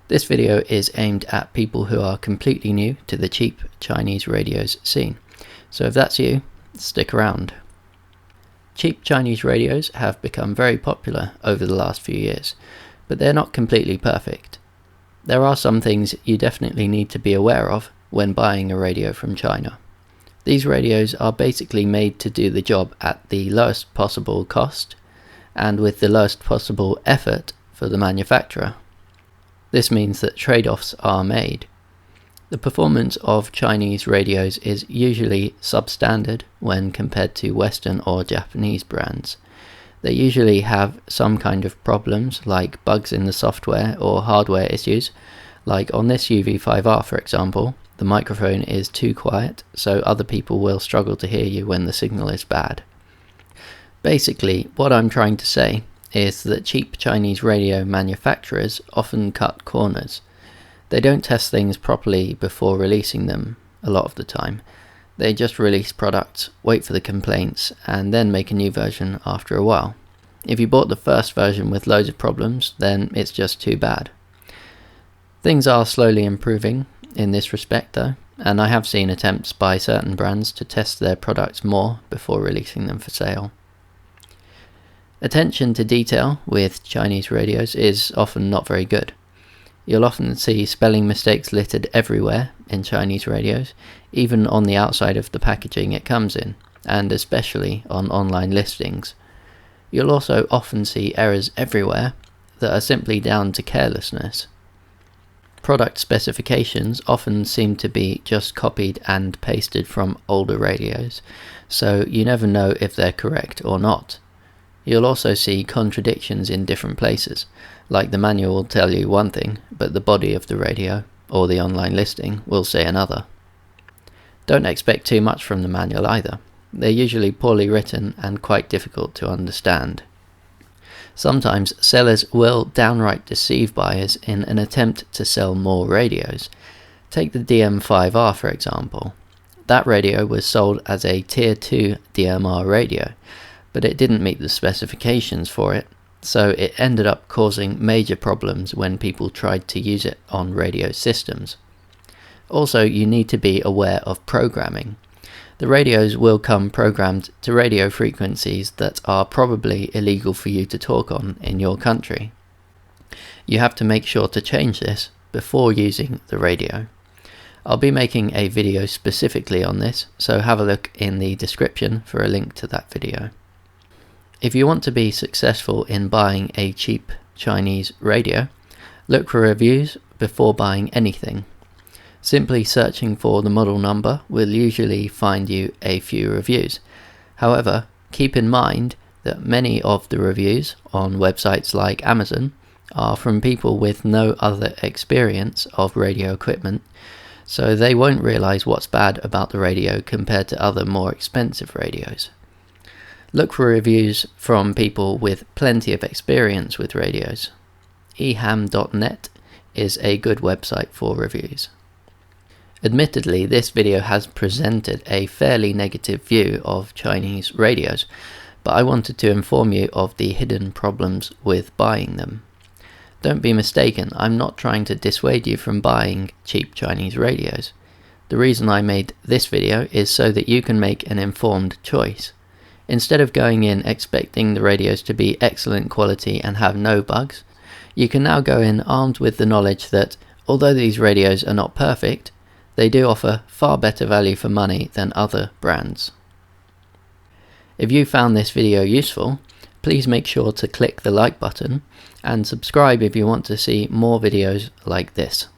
This video is aimed at people who are completely new to the cheap Chinese radios scene. So if that's you, stick around. Cheap Chinese radios have become very popular over the last few years, but they're not completely perfect. There are some things you definitely need to be aware of when buying a radio from China. These radios are basically made to do the job at the lowest possible cost and with the lowest possible effort for the manufacturer. This means that trade-offs are made. The performance of Chinese radios is usually substandard when compared to Western or Japanese brands. They usually have some kind of problems like bugs in the software or hardware issues, like on this UV5R for example. The microphone is too quiet, so other people will struggle to hear you when the signal is bad. Basically, what I'm trying to say is that cheap Chinese radio manufacturers often cut corners. They don't test things properly before releasing them a lot of the time. They just release products, wait for the complaints, and then make a new version after a while. If you bought the first version with loads of problems, then it's just too bad. Things are slowly improving in this respect though, and I have seen attempts by certain brands to test their products more before releasing them for sale. Attention to detail with Chinese radios is often not very good. You'll often see spelling mistakes littered everywhere in Chinese radios, even on the outside of the packaging it comes in, and especially on online listings. You'll also often see errors everywhere that are simply down to carelessness. Product specifications often seem to be just copied and pasted from older radios, so you never know if they're correct or not. You'll also see contradictions in different places, like the manual will tell you one thing, but the body of the radio, or the online listing, will say another. Don't expect too much from the manual either. They're usually poorly written and quite difficult to understand. Sometimes sellers will downright deceive buyers in an attempt to sell more radios. Take the DM5R for example. That radio was sold as a Tier 2 DMR radio, but it didn't meet the specifications for it, so it ended up causing major problems when people tried to use it on radio systems. Also, you need to be aware of programming. The radios will come programmed to radio frequencies that are probably illegal for you to talk on in your country. You have to make sure to change this before using the radio. I'll be making a video specifically on this, so have a look in the description for a link to that video. If you want to be successful in buying a cheap Chinese radio, look for reviews before buying anything. Simply searching for the model number will usually find you a few reviews. However, keep in mind that many of the reviews on websites like Amazon are from people with no other experience of radio equipment, so they won't realize what's bad about the radio compared to other more expensive radios. Look for reviews from people with plenty of experience with radios. eham.net is a good website for reviews. Admittedly, this video has presented a fairly negative view of Chinese radios, but I wanted to inform you of the hidden problems with buying them. Don't be mistaken, I'm not trying to dissuade you from buying cheap Chinese radios. The reason I made this video is so that you can make an informed choice. Instead of going in expecting the radios to be excellent quality and have no bugs, you can now go in armed with the knowledge that, although these radios are not perfect, they do offer far better value for money than other brands. If you found this video useful, please make sure to click the like button and subscribe if you want to see more videos like this.